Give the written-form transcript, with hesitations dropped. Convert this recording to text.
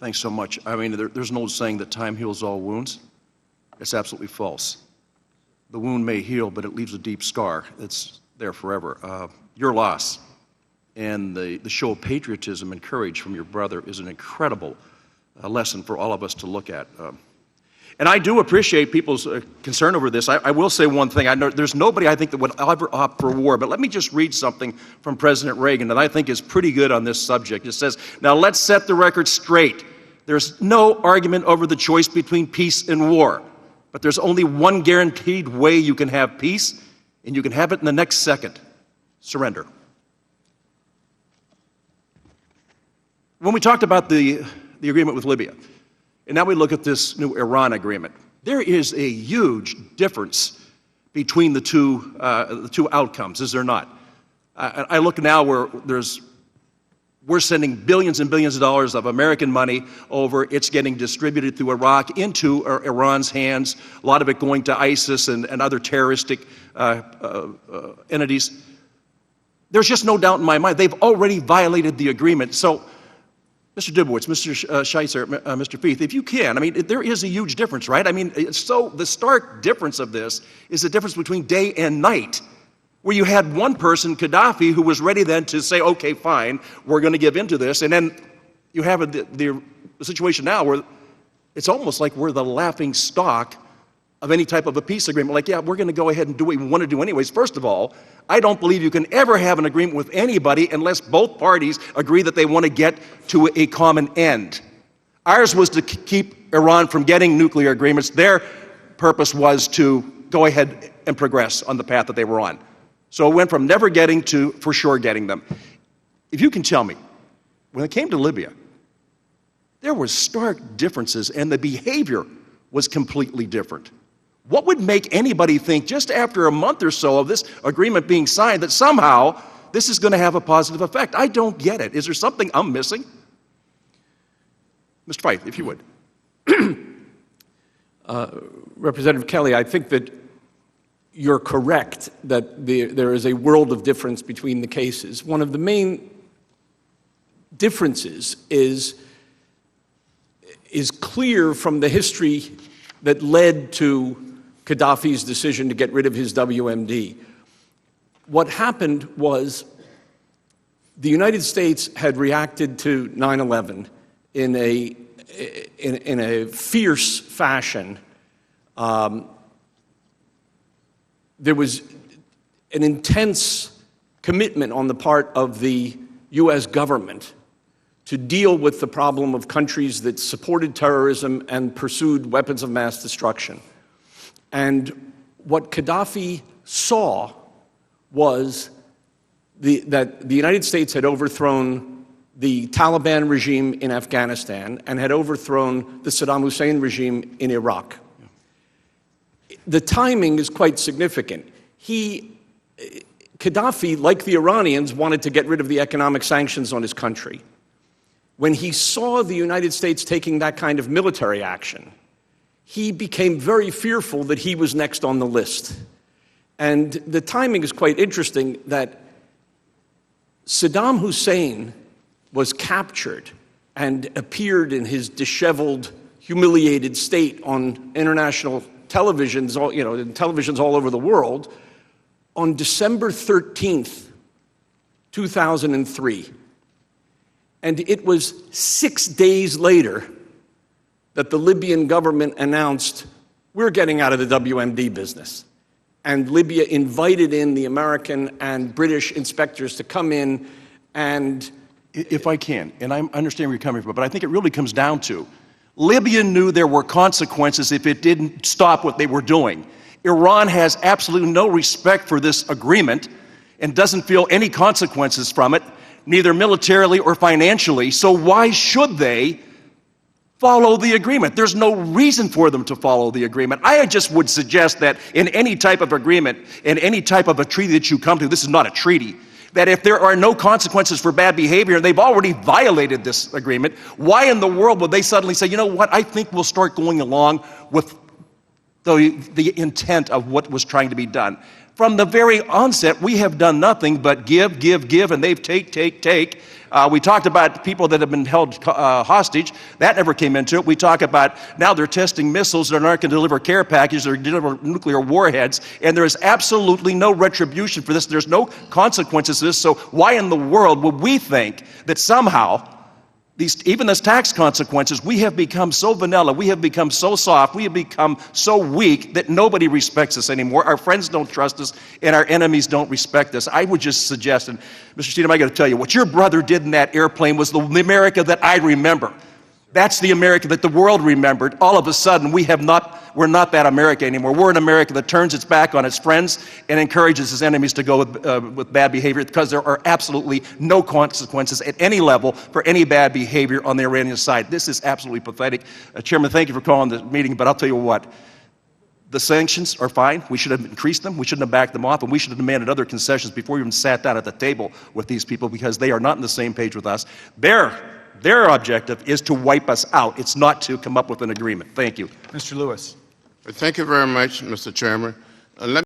Thanks so much. I mean, there's an old saying that time heals all wounds. It's absolutely false. The wound may heal, but it leaves a deep scar. It's there forever. Your loss and the show of patriotism and courage from your brother is an incredible lesson for all of us to look at. And I do appreciate people's concern over this. I will say one thing. I know there's nobody, I think, that would ever opt for war. But let me just read something from President Reagan that I think is pretty good on this subject. It says, "Now let's set the record straight. There's no argument over the choice between peace and war. But there's only one guaranteed way you can have peace, and you can have it in the next second: surrender." When we talked about the agreement with Libya, and now we look at this new Iran agreement, there is a huge difference between the two outcomes, is there not? I look now where we're sending billions and billions of dollars of American money over. It's getting distributed through Iraq into Iran's hands, a lot of it going to ISIS and other terroristic entities. There's just no doubt in my mind they've already violated the agreement. So, Mr. Dubowitz, Mr. Scheiser, Mr. Feith, if you can, I mean, there is a huge difference, right? I mean, so the stark difference of this is the difference between day and night, where you had one person, Gaddafi, who was ready then to say, okay, fine, we're going to give in to this. And then you have the situation now where it's almost like we're the laughing stock of any type of a peace agreement. Like, yeah, we're going to go ahead and do what we want to do anyways. First of all, I don't believe you can ever have an agreement with anybody unless both parties agree that they want to get to a common end. Ours was to keep Iran from getting nuclear agreements. Their purpose was to go ahead and progress on the path that they were on. So it went from never getting to for sure getting them. If you can tell me, when it came to Libya, there were stark differences and the behavior was completely different. What would make anybody think just after a month or so of this agreement being signed that somehow this is going to have a positive effect? I don't get it. Is there something I'm missing? Mr. Feith, if you would. Representative Kelly, I think that you're correct that there is a world of difference between the cases. One of the main differences is clear from the history that led to Gaddafi's decision to get rid of his WMD. What happened was the United States had reacted to 9/11 in a fierce fashion. There was an intense commitment on the part of the U.S. government to deal with the problem of countries that supported terrorism and pursued weapons of mass destruction. And what Gaddafi saw was that the United States had overthrown the Taliban regime in Afghanistan and had overthrown the Saddam Hussein regime in Iraq. The timing is quite significant. Gaddafi, like the Iranians, wanted to get rid of the economic sanctions on his country. When he saw the United States taking that kind of military action, he became very fearful that he was next on the list. And the timing is quite interesting that Saddam Hussein was captured and appeared in his disheveled, humiliated state on international televisions, televisions all over the world, on December 13th, 2003. And it was 6 days later that the Libyan government announced, we're getting out of the WMD business. And Libya invited in the American and British inspectors to come in and... If I can, and I understand where you're coming from, but I think it really comes down to, Libya knew there were consequences if it didn't stop what they were doing. Iran has absolutely no respect for this agreement and doesn't feel any consequences from it, neither militarily or financially. So why should they follow the agreement? There's no reason for them to follow the agreement. I just would suggest that in any type of agreement, in any type of a treaty that you come to, this is not a treaty, that if there are no consequences for bad behavior, and they've already violated this agreement, why in the world would they suddenly say, you know what, I think we'll start going along with the intent of what was trying to be done? From the very onset, we have done nothing but give, give, give, and they've take. We talked about people that have been held hostage. That never came into it. We talk about now they're testing missiles that aren't going to deliver care packages or deliver nuclear warheads, and there is absolutely no retribution for this. There's no consequences to this. So why in the world would we think that somehow even as tax consequences, we have become so vanilla, we have become so soft, we have become so weak that nobody respects us anymore. Our friends don't trust us, and our enemies don't respect us. I would just suggest, and Mr. Steedham, I got to tell you, what your brother did in that airplane was the America that I remember. That's the America that the world remembered. All of a sudden, we're not that America anymore. We're an America that turns its back on its friends and encourages its enemies to go with bad behavior, because there are absolutely no consequences at any level for any bad behavior on the Iranian side. This is absolutely pathetic. Chairman, thank you for calling the meeting, but I'll tell you what. The sanctions are fine. We should have increased them. We shouldn't have backed them off, and we should have demanded other concessions before we even sat down at the table with these people, because they are not on the same page with us. Their objective is to wipe us out. It's not to come up with an agreement. Thank you. Mr. Lewis. Thank you very much, Mr. Chairman. Let